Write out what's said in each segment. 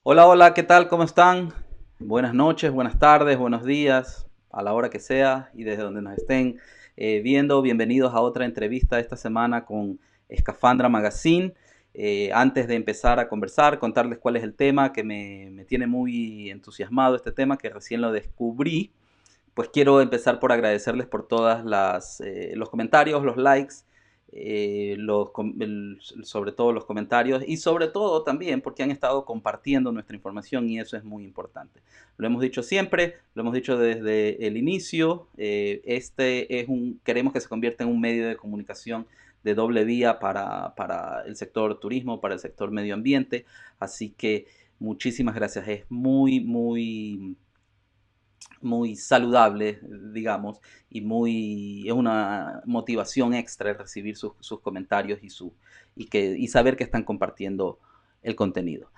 Hola, hola, ¿qué tal? ¿Cómo están? Buenas noches, buenas tardes, buenos días, a la hora que sea y desde donde nos estén viendo. Bienvenidos a otra entrevista esta semana con Escafandra Magazine. Antes de empezar a conversar, contarles cuál es el tema que me tiene muy entusiasmado, este tema que recién lo descubrí. Pues quiero empezar por agradecerles por todas los comentarios, los likes, sobre todo los comentarios y sobre todo también porque han estado compartiendo nuestra información y eso es muy importante. Lo hemos dicho siempre, lo hemos dicho desde el inicio, queremos que se convierta en un medio de comunicación de doble vía para el sector turismo, para el sector medio ambiente, así que muchísimas gracias, es muy saludable, digamos, es una motivación extra el recibir sus comentarios y saber que están compartiendo el contenido.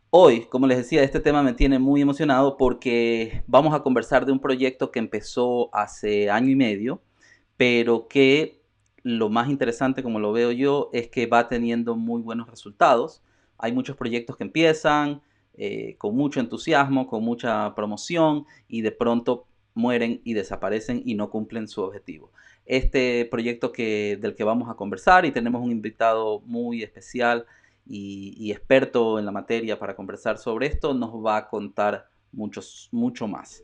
Hoy, como les decía, este tema me tiene muy emocionado porque vamos a conversar de un proyecto que empezó hace año y medio, pero que lo más interesante, como lo veo yo, es que va teniendo muy buenos resultados. Hay muchos proyectos que empiezan con mucho entusiasmo, con mucha promoción y de pronto mueren y desaparecen y no cumplen su objetivo. Este proyecto del que vamos a conversar y tenemos un invitado muy especial y experto en la materia para conversar sobre esto, nos va a contar mucho más.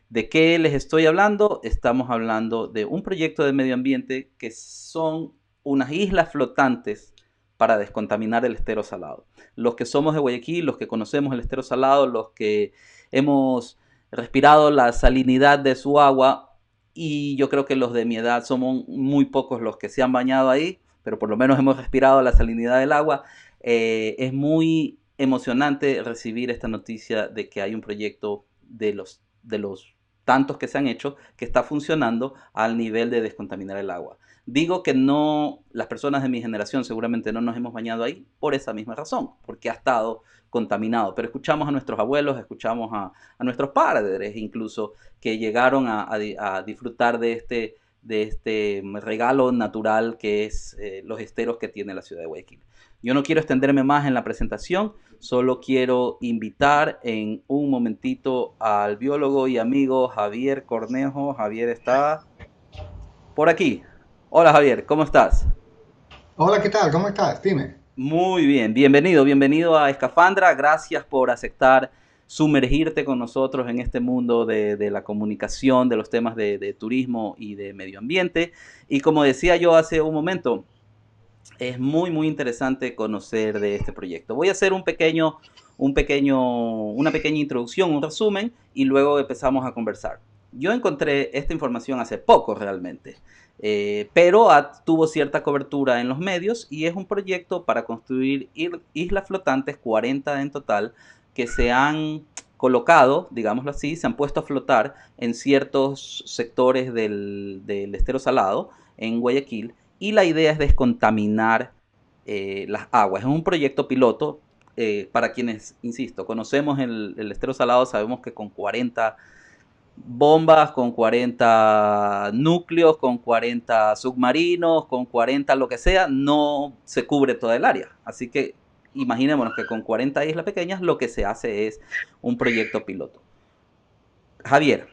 ¿De qué les estoy hablando? Estamos hablando de un proyecto de medio ambiente que son unas islas flotantes para descontaminar el estero salado. Los que somos de Guayaquil, los que conocemos el estero salado, los que hemos respirado la salinidad de su agua, y yo creo que los de mi edad somos muy pocos los que se han bañado ahí, pero por lo menos hemos respirado la salinidad del agua. Es muy emocionante recibir esta noticia de que hay un proyecto de los tantos que se han hecho que está funcionando al nivel de descontaminar el agua. Digo que no, las personas de mi generación seguramente no nos hemos bañado ahí por esa misma razón, porque ha estado contaminado. Pero escuchamos a nuestros abuelos, escuchamos a nuestros padres incluso, que llegaron a disfrutar de este regalo natural que es los esteros que tiene la ciudad de Guayaquil. Yo no quiero extenderme más en la presentación, solo quiero invitar en un momentito al biólogo y amigo Javier Cornejo. Javier está por aquí. Hola Javier, ¿cómo estás? Hola, ¿qué tal? ¿Cómo estás? Dime. Muy bien, bienvenido a Escafandra. Gracias por aceptar sumergirte con nosotros en este mundo de la comunicación, de los temas de turismo y de medio ambiente. Y como decía yo hace un momento, es muy interesante conocer de este proyecto. Voy a hacer una pequeña introducción, un resumen, y luego empezamos a conversar. Yo encontré esta información hace poco realmente, pero tuvo cierta cobertura en los medios y es un proyecto para construir islas flotantes, 40 en total, que se han colocado, digámoslo así, se han puesto a flotar en ciertos sectores del estero salado en Guayaquil, y la idea es descontaminar las aguas. Es un proyecto piloto para quienes, insisto, conocemos el estero salado, sabemos que con 40 bombas, con 40 núcleos, con 40 submarinos, con 40 lo que sea, no se cubre toda el área. Así que imaginémonos que con 40 islas pequeñas lo que se hace es un proyecto piloto. Javier,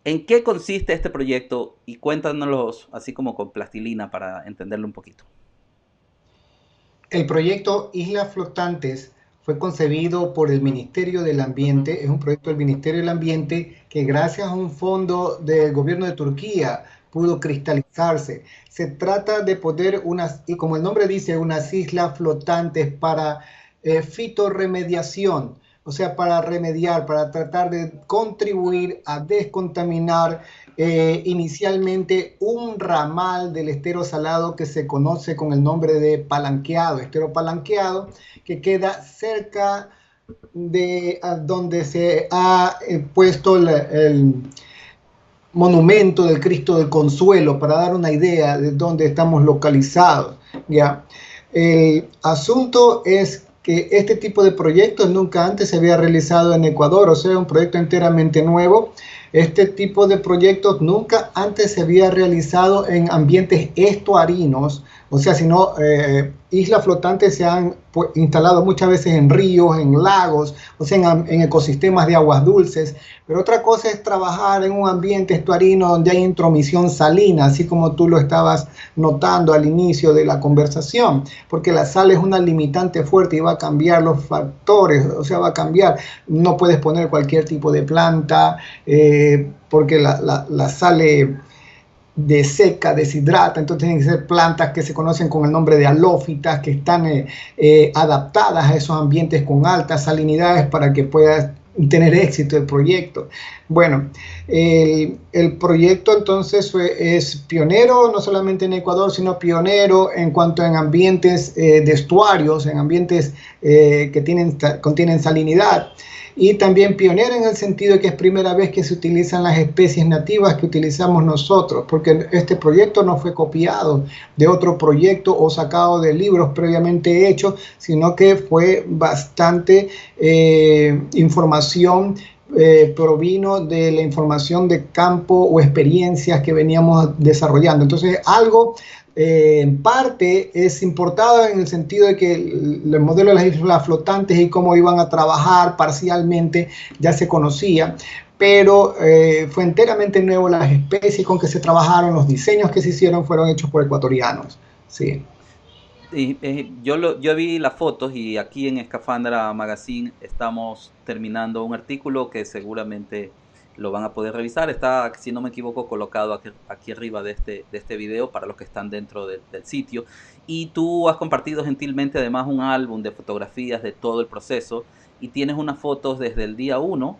¿en qué consiste este proyecto? Y cuéntanos así como con plastilina para entenderlo un poquito. El proyecto Islas Flotantes fue concebido por el Ministerio del Ambiente. Es un proyecto del Ministerio del Ambiente que gracias a un fondo del gobierno de Turquía pudo cristalizarse. Se trata de poner y como el nombre dice, unas islas flotantes para fitorremediación, o sea, para remediar, para tratar de contribuir a descontaminar inicialmente un ramal del estero salado que se conoce con el nombre de Palanqueado, estero Palanqueado, que queda cerca de donde se ha puesto el monumento del Cristo del Consuelo, para dar una idea de dónde estamos localizados. ¿Ya? El asunto es que este tipo de proyectos nunca antes se había realizado en Ecuador, o sea, un proyecto enteramente nuevo. Este tipo de proyectos nunca antes se había realizado en ambientes estuarinos, o sea, sino islas flotantes se han instalado muchas veces en ríos, en lagos, o sea, en ecosistemas de aguas dulces, pero otra cosa es trabajar en un ambiente estuarino donde hay intromisión salina, así como tú lo estabas notando al inicio de la conversación, porque la sal es una limitante fuerte y va a cambiar los factores, o sea, va a cambiar, no puedes poner cualquier tipo de planta, porque la sal deseca, deshidrata, entonces tienen que ser plantas que se conocen con el nombre de halófitas, que están adaptadas a esos ambientes con altas salinidades para que pueda tener éxito el proyecto. Bueno, el proyecto entonces es pionero no solamente en Ecuador, sino pionero en cuanto en ambientes de estuarios, en ambientes que contienen salinidad. Y también pionero en el sentido de que es primera vez que se utilizan las especies nativas que utilizamos nosotros, porque este proyecto no fue copiado de otro proyecto o sacado de libros previamente hechos, sino que fue bastante información, provino de la información de campo o experiencias que veníamos desarrollando. Entonces, algo en parte es importado en el sentido de que el modelo de las islas flotantes y cómo iban a trabajar parcialmente ya se conocía, pero fue enteramente nuevo. Las especies con que se trabajaron, los diseños que se hicieron fueron hechos por ecuatorianos. Sí. Yo vi las fotos y aquí en Escafandra Magazine estamos terminando un artículo que seguramente lo van a poder revisar. Está, si no me equivoco, colocado aquí arriba de este video para los que están dentro del sitio. Y tú has compartido gentilmente además un álbum de fotografías de todo el proceso y tienes unas fotos desde el día 1,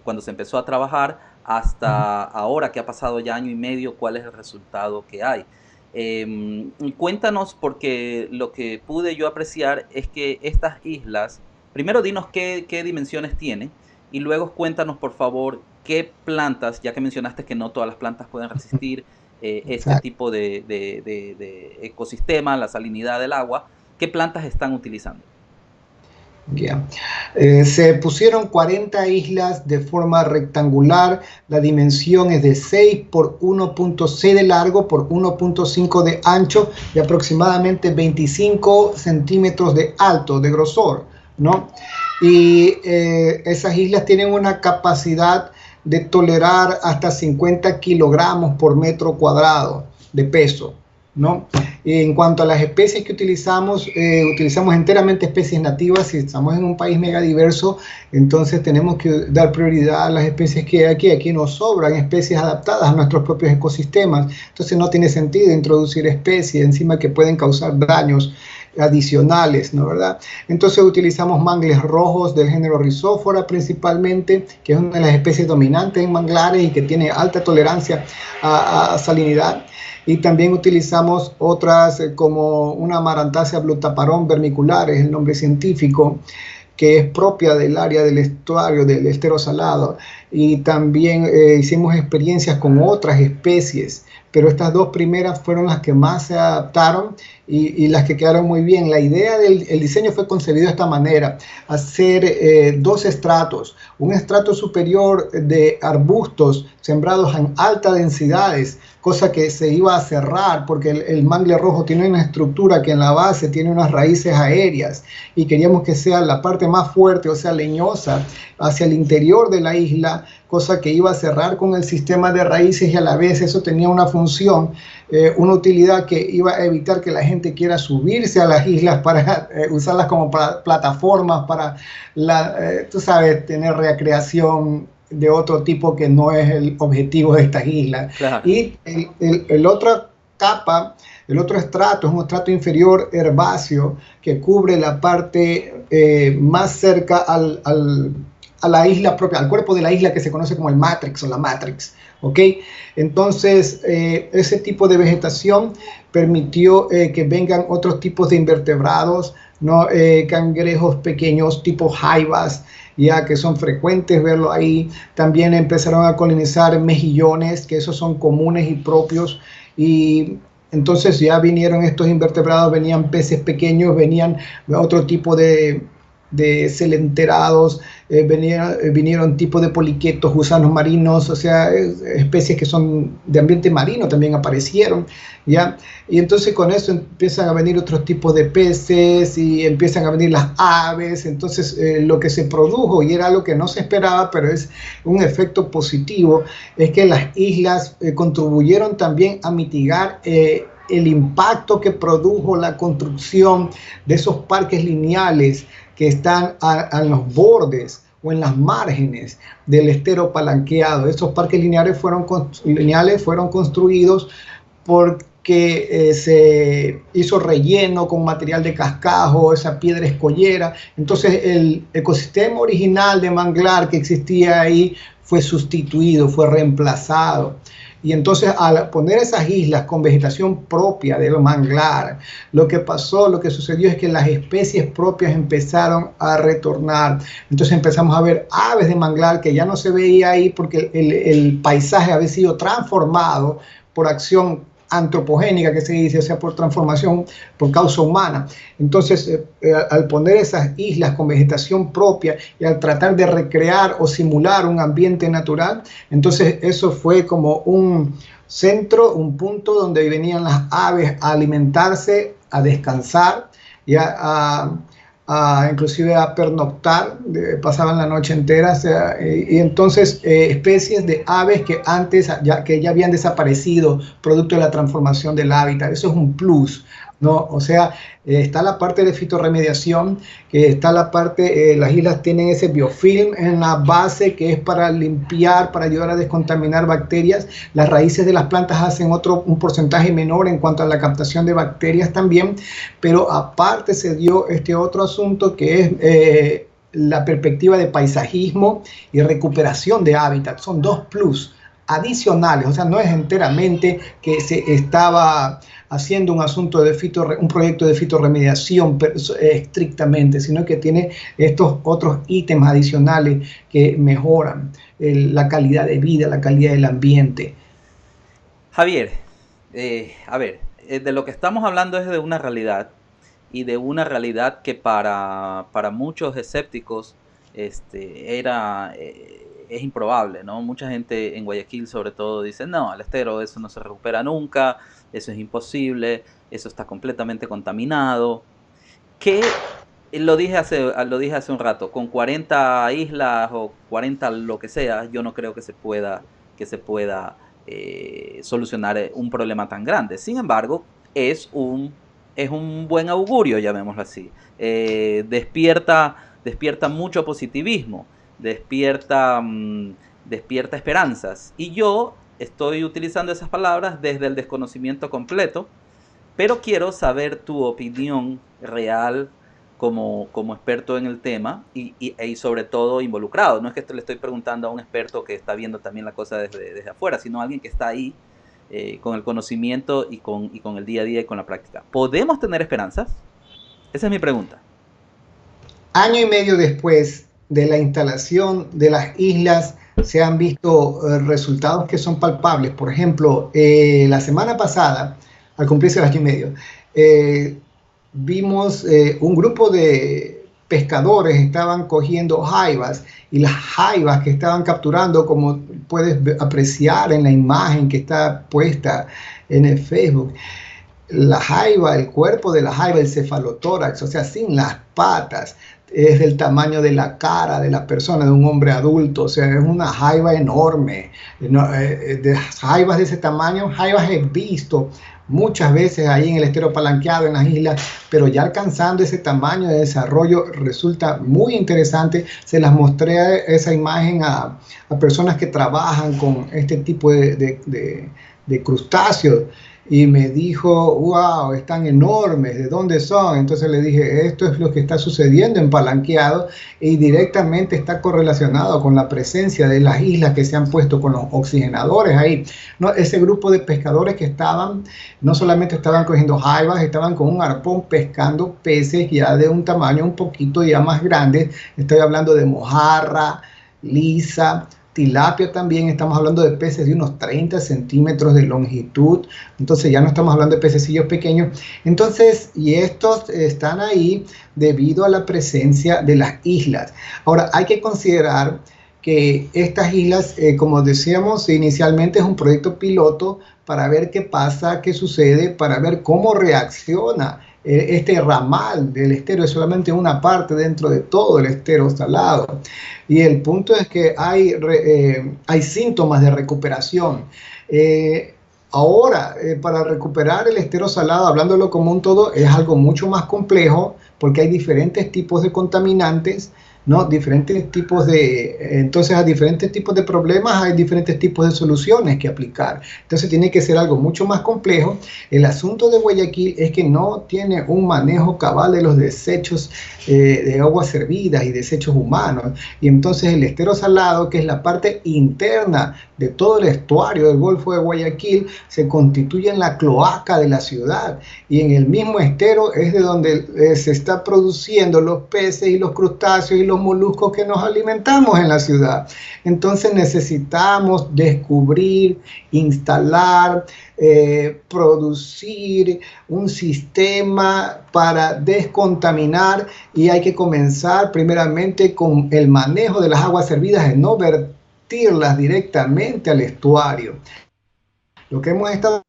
cuando se empezó a trabajar, hasta ahora que ha pasado ya año y medio, cuál es el resultado que hay. Cuéntanos, porque lo que pude yo apreciar es que estas islas, primero dinos qué dimensiones tienen y luego cuéntanos por favor qué plantas, ya que mencionaste que no todas las plantas pueden resistir este tipo de ecosistema, la salinidad del agua, qué plantas están utilizando. Yeah. Se pusieron 40 islas de forma rectangular, la dimensión es de 6 por 1.6 de largo por 1.5 de ancho y aproximadamente 25 centímetros de alto, de grosor, ¿no? Y esas islas tienen una capacidad de tolerar hasta 50 kilogramos por metro cuadrado de peso, ¿no? En cuanto a las especies que utilizamos, utilizamos enteramente especies nativas. Si estamos en un país mega diverso, entonces tenemos que dar prioridad a las especies que hay aquí. Aquí nos sobran especies adaptadas a nuestros propios ecosistemas, entonces no tiene sentido introducir especies encima que pueden causar daños adicionales, ¿no? ¿Verdad? Entonces utilizamos mangles rojos del género Rhizophoras principalmente, que es una de las especies dominantes en manglares y que tiene alta tolerancia a salinidad. Y también utilizamos otras como una Amarantaceae blutaparón vermicular, es el nombre científico, que es propia del área del estuario, del estero salado. Y también hicimos experiencias con otras especies, pero estas dos primeras fueron las que más se adaptaron y las que quedaron muy bien. La idea del diseño fue concebido de esta manera: hacer dos estratos, un estrato superior de arbustos sembrados en altas densidades, cosa que se iba a cerrar porque el mangle rojo tiene una estructura que en la base tiene unas raíces aéreas y queríamos que sea la parte más fuerte, o sea, leñosa, hacia el interior de la isla, cosa que iba a cerrar con el sistema de raíces y a la vez eso tenía una función, una utilidad que iba a evitar que la gente quiera subirse a las islas para usarlas como plataformas para, tú sabes, tener recreación de otro tipo que no es el objetivo de estas islas. Claro. Y el otro capa, el otro estrato es un estrato inferior herbáceo que cubre la parte más cerca a la isla propia, al cuerpo de la isla, que se conoce como el matrix o la matrix. ¿Ok? Entonces, ese tipo de vegetación permitió que vengan otros tipos de invertebrados, ¿no? Cangrejos pequeños tipo jaivas, ya que son frecuentes verlo ahí. También empezaron a colonizar mejillones, que esos son comunes y propios, y entonces ya vinieron estos invertebrados, venían peces pequeños, venían otro tipo de celenterados, vinieron tipos de poliquetos, gusanos marinos, o sea, especies que son de ambiente marino también aparecieron, ¿ya? Y entonces con eso empiezan a venir otros tipos de peces y empiezan a venir las aves, entonces lo que se produjo, y era algo que no se esperaba, pero es un efecto positivo, es que las islas contribuyeron también a mitigar el impacto que produjo la construcción de esos parques lineales que están a los bordes o en las márgenes del estero palanqueado. Estos parques lineales fueron construidos porque se hizo relleno con material de cascajo, esa piedra escollera. Entonces el ecosistema original de manglar que existía ahí fue sustituido, fue reemplazado. Y entonces al poner esas islas con vegetación propia del manglar, lo que pasó, lo que sucedió es que las especies propias empezaron a retornar. Entonces empezamos a ver aves de manglar que ya no se veía ahí porque el paisaje había sido transformado por acción antropogénica que se dice, o sea, por transformación, por causa humana. Entonces, al poner esas islas con vegetación propia y al tratar de recrear o simular un ambiente natural, entonces eso fue como un centro, un punto donde venían las aves a alimentarse, a descansar y inclusive a pernoctar, pasaban la noche entera, o sea, y entonces especies de aves que antes que ya habían desaparecido producto de la transformación del hábitat. Eso es un plus, ¿no? O sea, está la parte de fitorremediación, que está la parte, las islas tienen ese biofilm en la base que es para limpiar, para ayudar a descontaminar bacterias. Las raíces de las plantas hacen un porcentaje menor en cuanto a la captación de bacterias también, pero aparte se dio este otro asunto que es la perspectiva de paisajismo y recuperación de hábitat. Son dos plus adicionales, o sea, no es enteramente que se estaba haciendo un asunto de un proyecto de fitorremediación estrictamente, sino que tiene estos otros ítems adicionales que mejoran la calidad de vida, la calidad del ambiente. Javier, a ver, de lo que estamos hablando es de una realidad, y de una realidad que para muchos escépticos es improbable, ¿no? Mucha gente en Guayaquil sobre todo dice, no, el estero, eso no se recupera nunca, eso es imposible, eso está completamente contaminado. Que lo dije hace un rato, con 40 islas o 40 lo que sea, yo no creo que se pueda solucionar un problema tan grande. Sin embargo, es un buen augurio, llamémoslo así. Despierta mucho positivismo, despierta esperanzas. Y yo estoy utilizando esas palabras desde el desconocimiento completo, pero quiero saber tu opinión real como experto en el tema y sobre todo involucrado. No es que le estoy preguntando a un experto que está viendo también la cosa desde afuera, sino a alguien que está ahí con el conocimiento y con el día a día y con la práctica. ¿Podemos tener esperanzas? Esa es mi pregunta. Año y medio después de la instalación de las islas, se han visto resultados que son palpables. Por ejemplo, la semana pasada, al cumplirse el año y medio, vimos un grupo de pescadores estaban cogiendo jaivas, y las jaivas que estaban capturando, como puedes apreciar en la imagen que está puesta en el Facebook, la jaiva, el cuerpo de la jaiva, el cefalotórax, o sea, sin las patas, es del tamaño de la cara de la persona, de un hombre adulto, o sea, es una jaiva enorme. De jaivas de ese tamaño, jaivas he visto muchas veces ahí en el estero palanqueado, en las islas, pero ya alcanzando ese tamaño de desarrollo resulta muy interesante. Se las mostré esa imagen a personas que trabajan con este tipo de crustáceos, y me dijo, wow, están enormes, ¿de dónde son? Entonces le dije, esto es lo que está sucediendo en Palanqueado, y directamente está correlacionado con la presencia de las islas que se han puesto con los oxigenadores ahí. No, ese grupo de pescadores que estaban, no solamente estaban cogiendo jaivas, estaban con un arpón pescando peces ya de un tamaño un poquito ya más grande. Estoy hablando de mojarra, lisa, tilapia también, estamos hablando de peces de unos 30 centímetros de longitud, entonces ya no estecillos hablando de pececillos pequeños. Entonces, y estos están ahí debido a la presencia de las islas. Ahora, hay que considerar que estas islas, como decíamos inicialmente, es un proyecto piloto para ver qué pasa, qué sucede, para ver cómo reacciona este ramal del estero. Es solamente una parte dentro de todo el estero salado. Y el punto es que hay síntomas de recuperación. Ahora, para recuperar el estero salado, hablándolo como un todo, es algo mucho más complejo porque hay diferentes tipos de contaminantes, ¿no? Diferentes tipos entonces a diferentes tipos de problemas hay diferentes tipos de soluciones que aplicar. Entonces tiene que ser algo mucho más complejo. El asunto de Guayaquil es que no tiene un manejo cabal de los desechos de aguas servidas y desechos humanos. Y entonces el estero salado, que es la parte interna de todo el estuario del Golfo de Guayaquil, se constituye en la cloaca de la ciudad. Y en el mismo estero es de donde se está produciendo los peces y los crustáceos y los moluscos que nos alimentamos en la ciudad. Entonces necesitamos descubrir, instalar, producir un sistema para descontaminar, y hay que comenzar primeramente con el manejo de las aguas servidas, de no vertirlas directamente al estuario. Lo que hemos estado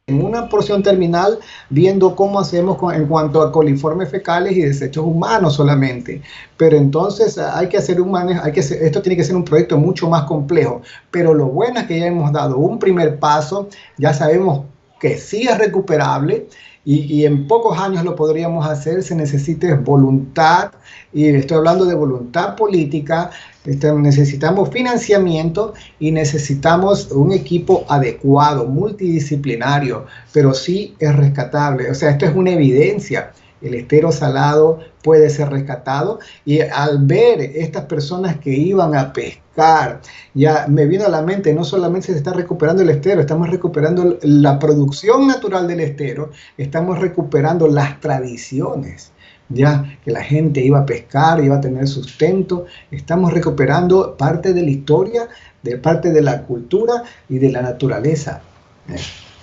en una porción terminal viendo cómo hacemos en cuanto a coliformes fecales y desechos humanos solamente. Pero entonces hay que hacer un manejo, esto tiene que ser un proyecto mucho más complejo. Pero lo bueno es que ya hemos dado un primer paso, ya sabemos que sí es recuperable y en pocos años lo podríamos hacer. Se necesita voluntad, y estoy hablando de voluntad política. Necesitamos financiamiento y necesitamos un equipo adecuado, multidisciplinario, pero sí es rescatable. O sea, esto es una evidencia. El estero salado puede ser rescatado, y al ver estas personas que iban a pescar, ya me vino a la mente, no solamente se está recuperando el estero, estamos recuperando la producción natural del estero, estamos recuperando las tradiciones, ya que la gente iba a pescar, iba a tener sustento. Estamos recuperando parte de la historia, de parte de la cultura y de la naturaleza.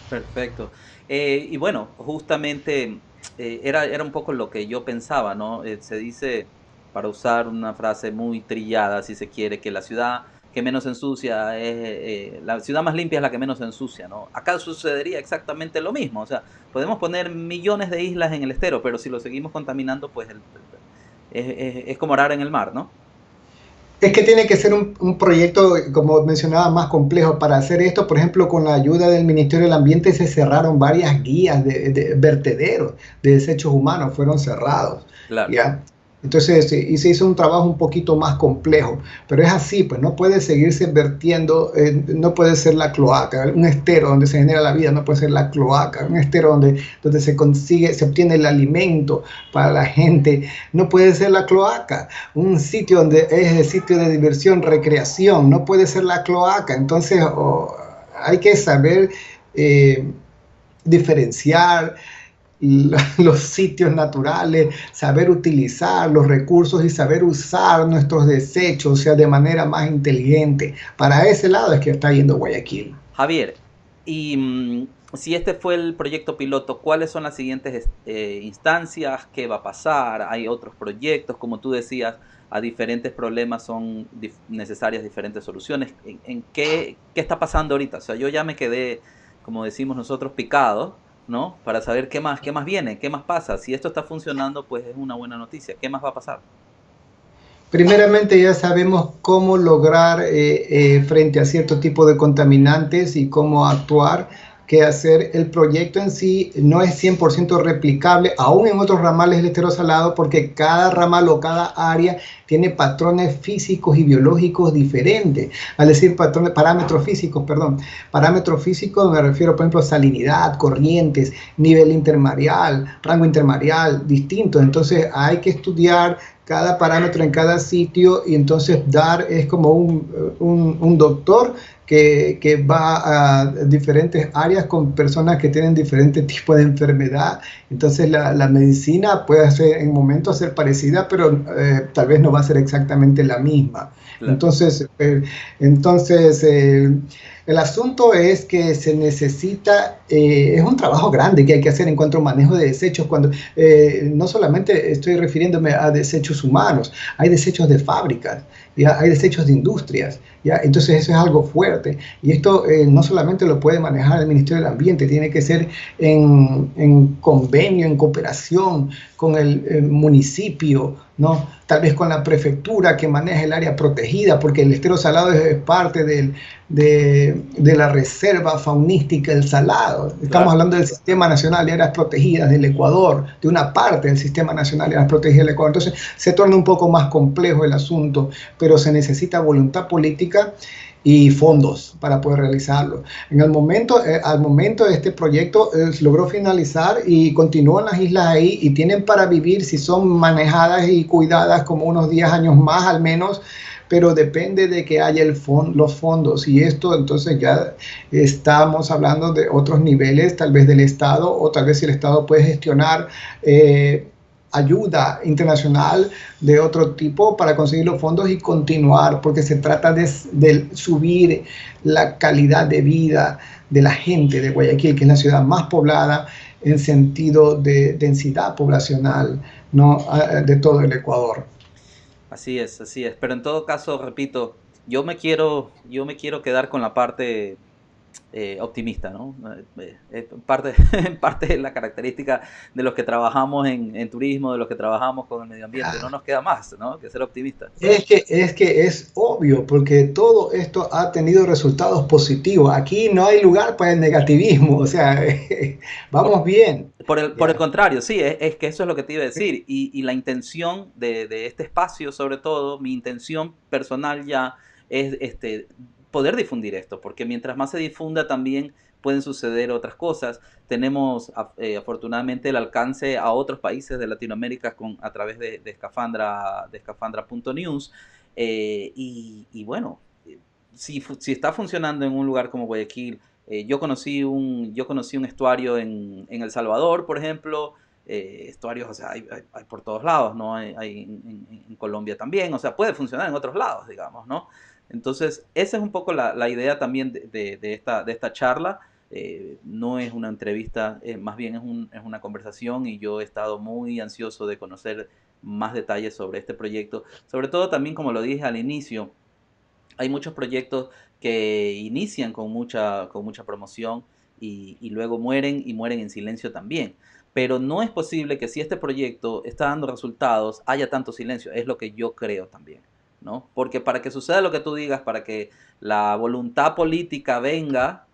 Perfecto. Y bueno, justamente era un poco lo que yo pensaba, ¿no? Se dice, para usar una frase muy trillada, si se quiere, que la ciudad que menos ensucia la ciudad más limpia es la que menos ensucia, ¿no? Acá sucedería exactamente lo mismo. O sea, podemos poner millones de islas en el estero, pero si lo seguimos contaminando, pues es como orar en el mar, ¿no? Es que tiene que ser un proyecto, como mencionaba, más complejo. Para hacer esto, por ejemplo, con la ayuda del Ministerio del Ambiente se cerraron varias guías de vertederos de desechos humanos, fueron cerrados, Claro. ¿ya? Entonces, y se hizo un trabajo un poquito más complejo, pero es así, pues no puede seguirse vertiendo, no puede ser la cloaca, un estero donde se genera la vida, no puede ser la cloaca, un estero donde se consigue, se obtiene el alimento para la gente, no puede ser la cloaca, un sitio donde es el sitio de diversión, recreación, no puede ser la cloaca. Entonces, hay que saber diferenciar los sitios naturales, saber utilizar los recursos y saber usar nuestros desechos, o sea, de manera más inteligente. Para ese lado es que está yendo Guayaquil. Javier, y si este fue el proyecto piloto, ¿cuáles son las siguientes instancias? ¿Qué va a pasar? ¿Hay otros proyectos? Como tú decías, a diferentes problemas son necesarias diferentes soluciones. ¿En qué está pasando ahorita? O sea, yo ya me quedé, como decimos nosotros, picado, ¿no? Para saber qué más viene, qué más pasa. Si esto está funcionando, pues es una buena noticia. ¿Qué más va a pasar? Primeramente ya sabemos cómo lograr frente a cierto tipo de contaminantes y cómo actuar, qué hacer. El proyecto en sí no es 100% replicable, aún en otros ramales del estero salado, porque cada ramal o cada área tiene patrones físicos y biológicos diferentes. Al decir parámetros físicos, perdón, parámetros físicos me refiero, por ejemplo, a salinidad, corrientes, nivel intermareal, rango intermareal, distinto. Entonces hay que estudiar cada parámetro en cada sitio y entonces dar es como un doctor que va a diferentes áreas con personas que tienen diferentes tipos de enfermedad. Entonces la medicina puede ser en momentos ser parecida, pero tal vez no va a ser exactamente la misma. Claro, Entonces, el asunto es que se necesita, es un trabajo grande que hay que hacer en cuanto a manejo de desechos, cuando no solamente estoy refiriéndome a desechos humanos, hay desechos de fábricas, ¿ya? Hay desechos de industrias, ¿ya? Entonces eso es algo fuerte y esto no solamente lo puede manejar el Ministerio del Ambiente, tiene que ser en convenio, en cooperación con el municipio, ¿no? Tal vez con la prefectura que maneja el área protegida, porque el estero salado es parte de la reserva faunística del Salado. Estamos claro. hablando del Sistema Nacional de Áreas Protegidas del Ecuador, de una parte del Sistema Nacional de Áreas Protegidas del Ecuador. Entonces se torna un poco más complejo el asunto, pero se necesita voluntad política y fondos para poder realizarlo. Al momento este proyecto logró finalizar y continúan las islas ahí y tienen para vivir si son manejadas y cuidadas como unos 10 años más al menos, pero depende de que haya los fondos y esto entonces ya estamos hablando de otros niveles, tal vez del Estado o tal vez si el Estado puede gestionar ayuda internacional de otro tipo para conseguir los fondos y continuar, porque se trata de subir la calidad de vida de la gente de Guayaquil, que es la ciudad más poblada en sentido de densidad poblacional, ¿no? De todo el Ecuador. Así es, así es. Pero en todo caso, repito, yo me quiero quedar con la parte optimista, ¿no? Parte, parte de la característica de los que trabajamos en turismo, de los que trabajamos con el medio ambiente, no nos queda más, ¿no? Que ser optimistas. Es que es obvio, porque todo esto ha tenido resultados positivos. Aquí no hay lugar para el negativismo, o sea, Por, vamos bien. por el Ya. contrario, sí, es que eso es lo que te iba a decir. Y la intención de este espacio, sobre todo, mi intención personal ya es poder difundir esto, porque mientras más se difunda también pueden suceder otras cosas. Tenemos afortunadamente el alcance a otros países de Latinoamérica a través de escafandra.news. Y bueno, si está funcionando en un lugar como Guayaquil, yo conocí un estuario en El Salvador, por ejemplo. Estuarios, o sea, hay por todos lados, ¿no? Hay en Colombia también, o sea, puede funcionar en otros lados, digamos, ¿no? Entonces, esa es un poco la idea también de esta charla. No es una entrevista, más bien es una conversación y yo he estado muy ansioso de conocer más detalles sobre este proyecto, sobre todo también como lo dije al inicio, hay muchos proyectos que inician con mucha promoción y luego mueren y mueren en silencio también. Pero no es posible que si este proyecto está dando resultados haya tanto silencio. Es lo que yo creo también, ¿no? Porque para que suceda lo que tú digas, para que la voluntad política venga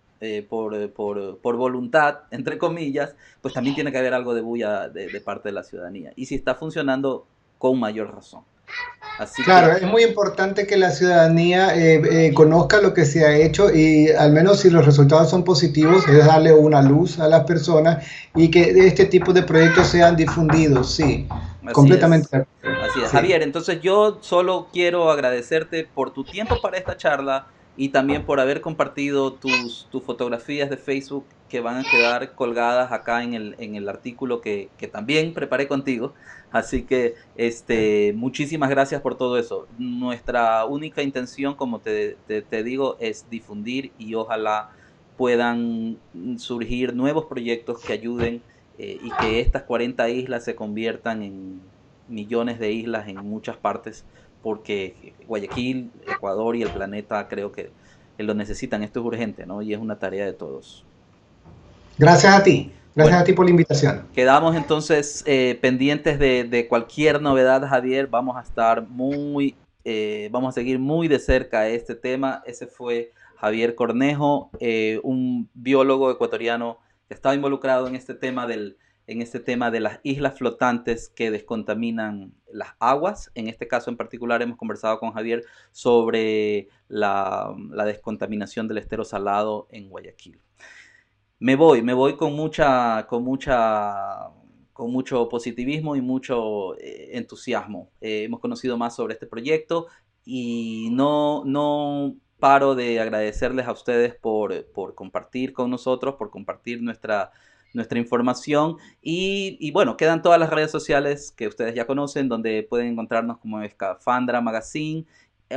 por voluntad, entre comillas, pues también tiene que haber algo de bulla de parte de la ciudadanía. Y si está funcionando, con mayor razón. Así Claro, que es muy importante que la ciudadanía conozca lo que se ha hecho y al menos si los resultados son positivos, es darle una luz a las personas y que este tipo de proyectos sean difundidos, sí, así completamente es. de acuerdo, Así es. sí. Javier, entonces yo solo quiero agradecerte por tu tiempo para esta charla y también por haber compartido tus fotografías de Facebook que van a quedar colgadas acá en el artículo que también preparé contigo. Así que muchísimas gracias por todo eso. Nuestra única intención, como te digo, es difundir y ojalá puedan surgir nuevos proyectos que ayuden y que estas 40 islas se conviertan en millones de islas en muchas partes, porque Guayaquil, Ecuador y el planeta creo que lo necesitan. Esto es urgente, ¿no? Y es una tarea de todos. Gracias Bueno, a ti por la invitación. quedamos entonces pendientes de cualquier novedad, Javier. Vamos a seguir muy de cerca este tema. Ese fue Javier Cornejo, un biólogo ecuatoriano que estaba involucrado en este tema de las islas flotantes que descontaminan las aguas. En este caso en particular hemos conversado con Javier sobre la descontaminación del estero salado en Guayaquil. Me voy con mucha con mucho positivismo y mucho entusiasmo. Hemos conocido más sobre este proyecto y no paro de agradecerles a ustedes por compartir con nosotros, por compartir nuestra información y bueno, quedan todas las redes sociales que ustedes ya conocen, donde pueden encontrarnos como Escafandra Magazine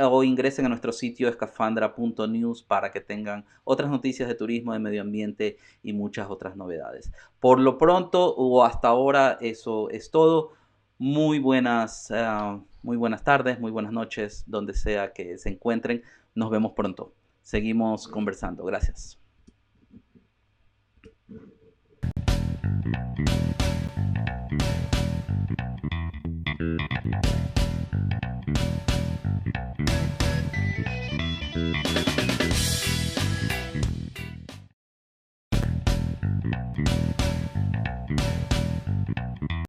o ingresen a nuestro sitio escafandra.news para que tengan otras noticias de turismo, de medio ambiente y muchas otras novedades. Por lo pronto o hasta ahora eso es todo. Muy buenas tardes, muy buenas noches, donde sea que se encuentren. Nos vemos pronto. Seguimos conversando. Gracias.